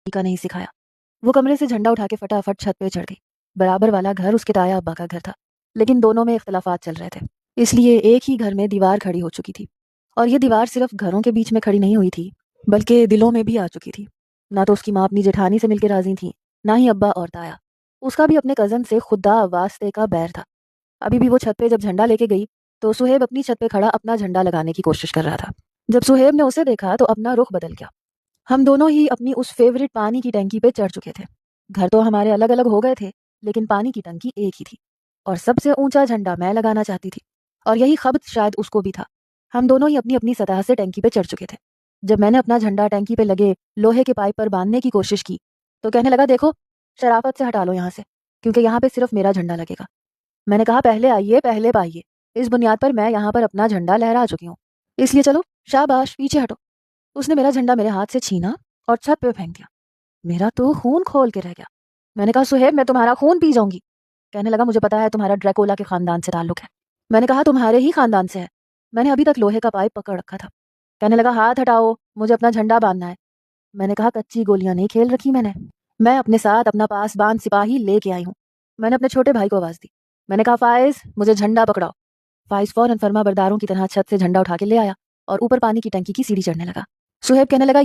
का नहीं सिखाया। वो कमरे से झंडा उठा के फटाफट छत पे चढ़ गई। बराबर वाला घर उसके ताया अब्बा का घर था, लेकिन दोनों में इख्तलाफात चल रहे थे, इसलिए एक ही घर में दीवार खड़ी हो चुकी थी। और ये दीवार सिर्फ घरों के बीच में खड़ी नहीं हुई थी, बल्कि दिलों में भी आ चुकी थी। ना तो उसकी माँ अपनी जेठानी से मिलकर राजी थी, ना ही अब्बा और ताया। उसका भी अपने कज़न से खुदा वास्ते का बैर था। अभी भी वो छत पे जब झंडा लेके गई तो सुहेब अपनी छत पे खड़ा अपना झंडा लगाने की कोशिश कर रहा था। जब सुहेब ने उसे देखा तो अपना रुख बदल गया। हम दोनों ही अपनी उस फेवरेट पानी की टंकी पे चढ़ चुके थे। घर तो हमारे अलग अलग हो गए थे, लेकिन पानी की टंकी एक ही थी। और सबसे ऊंचा झंडा मैं लगाना चाहती थी, और यही खब्त शायद उसको भी था। हम दोनों ही अपनी अपनी सतह से टंकी पे चढ़ चुके थे। जब मैंने अपना झंडा टंकी पे लगे लोहे के पाइप पर बांधने की कोशिश की तो कहने लगा, देखो शराफत से हटा लो यहाँ से, क्योंकि यहाँ पे सिर्फ मेरा झंडा लगेगा। मैंने कहा, पहले आइए पहले पाइए, इस बुनियाद पर मैं यहाँ पर अपना झंडा लहरा चुकी हूँ, इसलिए चलो शाबाश पीछे हटो। उसने मेरा झंडा मेरे हाथ से छीना और छत पे फेंक दिया। मेरा तो खून खोल के रह गया। मैंने कहा, सुहेब मैं तुम्हारा खून पी जाऊंगी। कहने लगा, मुझे पता है तुम्हारा ड्रैकोला के खानदान से ताल्लुक है। मैंने कहा, तुम्हारे ही खानदान से है। मैंने अभी तक लोहे का पाइप पकड़ रखा था। कहने लगा, हाथ हटाओ, मुझे अपना झंडा बांधना है। मैंने कहा, कच्ची गोलियां नहीं खेल रखी मैंने, मैं अपने साथ अपना पासबान सिपाही लेके आई हूँ। मैंने अपने छोटे भाई को आवाज दी। मैंने कहा, फाइज मुझे झंडा पकड़ाओ। फाइज फौरन फरमा बरदारों की तरह छत से झंडा उठा के ले आया और ऊपर पानी की टंकी की सीढ़ी चढ़ने लगा। सुहेब कहने लगा,